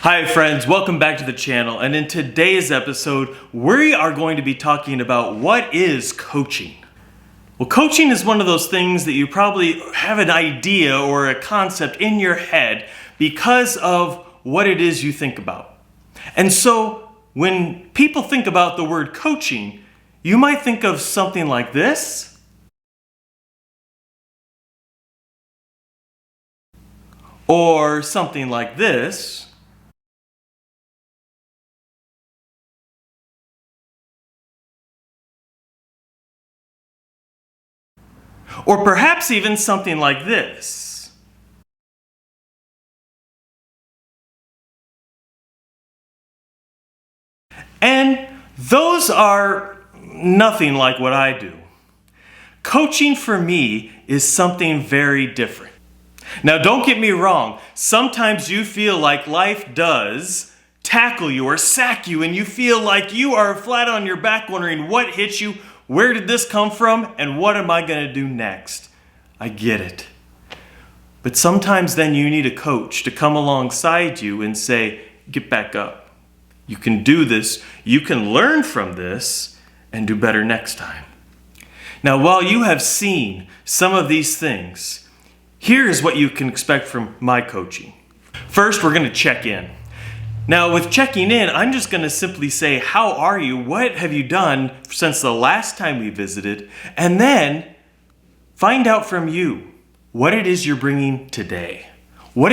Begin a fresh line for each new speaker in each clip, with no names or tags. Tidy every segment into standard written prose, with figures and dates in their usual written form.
Hi friends, welcome back to the channel, and in today's episode we are going to be talking about what is coaching. Well, coaching is one of those things that you probably have an idea or a concept in your head because of what it is you think about. And so when people think about the word coaching, you might think of something like this, or something like this, or perhaps even something like this. And those are nothing like what I do. Coaching for me is something very different. Now, don't get me wrong. Sometimes you feel like life does tackle you or sack you, and you feel like you are flat on your back wondering what hit you, where did this come from, and what am I going to do next? I get it. But sometimes then you need a coach to come alongside you and say, get back up. You can do this. You can learn from this and do better next time. Now, while you have seen some of these things, here's what you can expect from my coaching. First, we're going to check in. Now, with checking in, I'm just going to simply say, how are you? What have you done since the last time we visited? And then find out from you what it is you're bringing today. What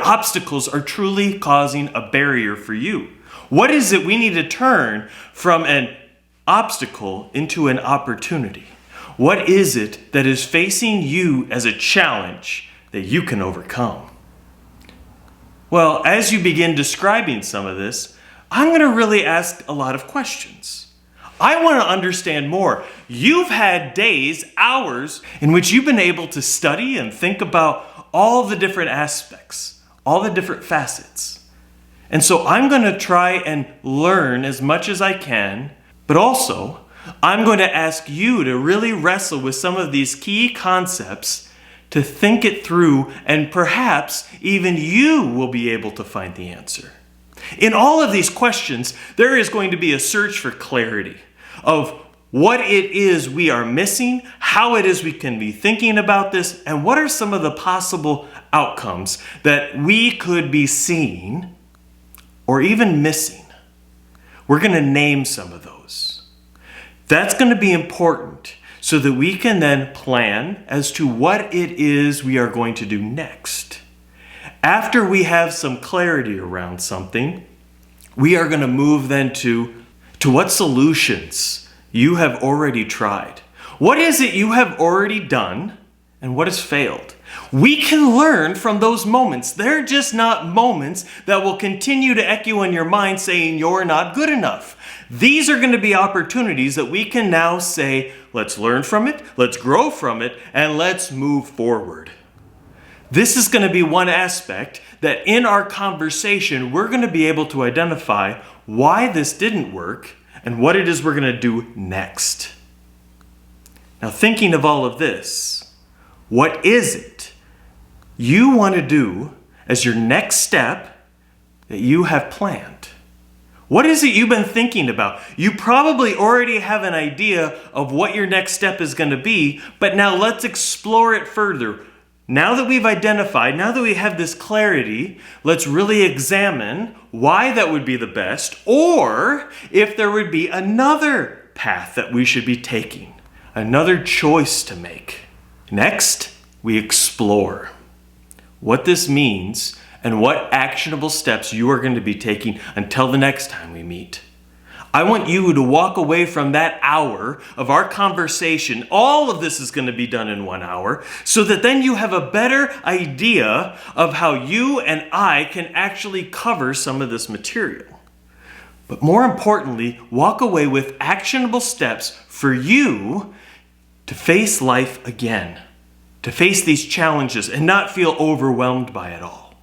obstacles are truly causing a barrier for you? What is it we need to turn from an obstacle into an opportunity? What is it that is facing you as a challenge that you can overcome? Well, as you begin describing some of this, I'm going to really ask a lot of questions. I want to understand more. You've had days, hours, in which you've been able to study and think about all the different aspects, all the different facets. And so I'm going to try and learn as much as I can, but also I'm going to ask you to really wrestle with some of these key concepts, to think it through, and perhaps even you will be able to find the answer. In all of these questions, there is going to be a search for clarity of what it is we are missing, how it is we can be thinking about this, and what are some of the possible outcomes that we could be seeing or even missing. We're going to name some of those. That's going to be important so that we can then plan as to what it is we are going to do next. After we have some clarity around something, we are going to move then to what solutions you have already tried. What is it you have already done and what has failed? We can learn from those moments. They're just not moments that will continue to echo in your mind saying you're not good enough. These are going to be opportunities that we can now say, let's learn from it, let's grow from it, and let's move forward. This is going to be one aspect that in our conversation, we're going to be able to identify why this didn't work and what it is we're going to do next. Now, thinking of all of this, what is it you want to do as your next step that you have planned? What is it you've been thinking about? You probably already have an idea of what your next step is going to be, but now let's explore it further. Now that we've identified, now that we have this clarity, let's really examine why that would be the best, or if there would be another path that we should be taking, another choice to make. Next, we explore what this means and what actionable steps you are going to be taking until the next time we meet. I want you to walk away from that hour of our conversation. All of this is going to be done in 1 hour, so that then you have a better idea of how you and I can actually cover some of this material. But more importantly, walk away with actionable steps for you to face life again, to face these challenges and not feel overwhelmed by it all.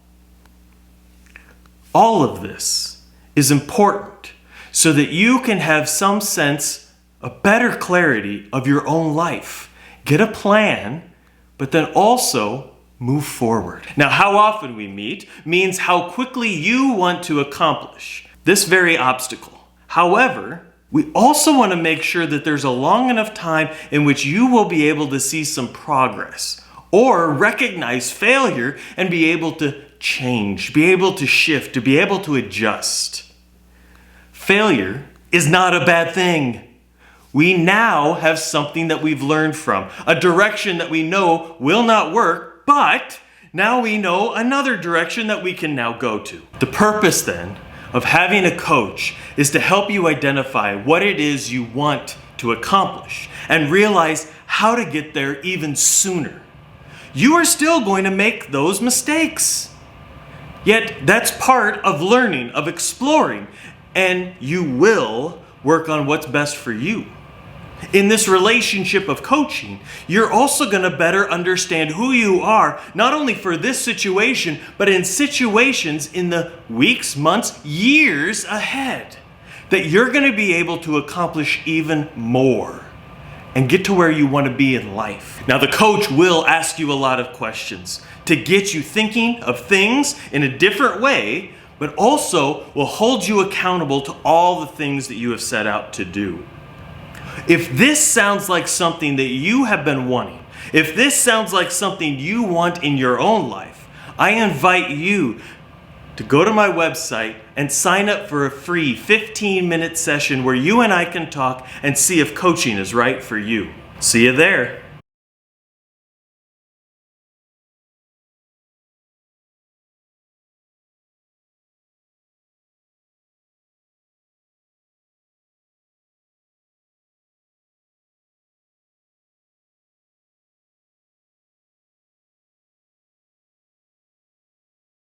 All of this is important so that you can have some sense, a better clarity of your own life. Get a plan, but then also move forward. Now, how often we meet means how quickly you want to accomplish this very obstacle. However, we also want to make sure that there's a long enough time in which you will be able to see some progress or recognize failure and be able to change, be able to shift, to be able to adjust. Failure is not a bad thing. We now have something that we've learned from, a direction that we know will not work, but now we know another direction that we can now go to. The purpose then of having a coach is to help you identify what it is you want to accomplish and realize how to get there even sooner. You are still going to make those mistakes. Yet that's part of learning, of exploring, and you will work on what's best for you. In this relationship of coaching, you're also going to better understand who you are, not only for this situation, but in situations in the weeks, months, years ahead, that you're going to be able to accomplish even more and get to where you want to be in life. Now, the coach will ask you a lot of questions to get you thinking of things in a different way, but also will hold you accountable to all the things that you have set out to do. If this sounds like something that you have been wanting, if this sounds like something you want in your own life, I invite you to go to my website and sign up for a free 15-minute session where you and I can talk and see if coaching is right for you. See you there.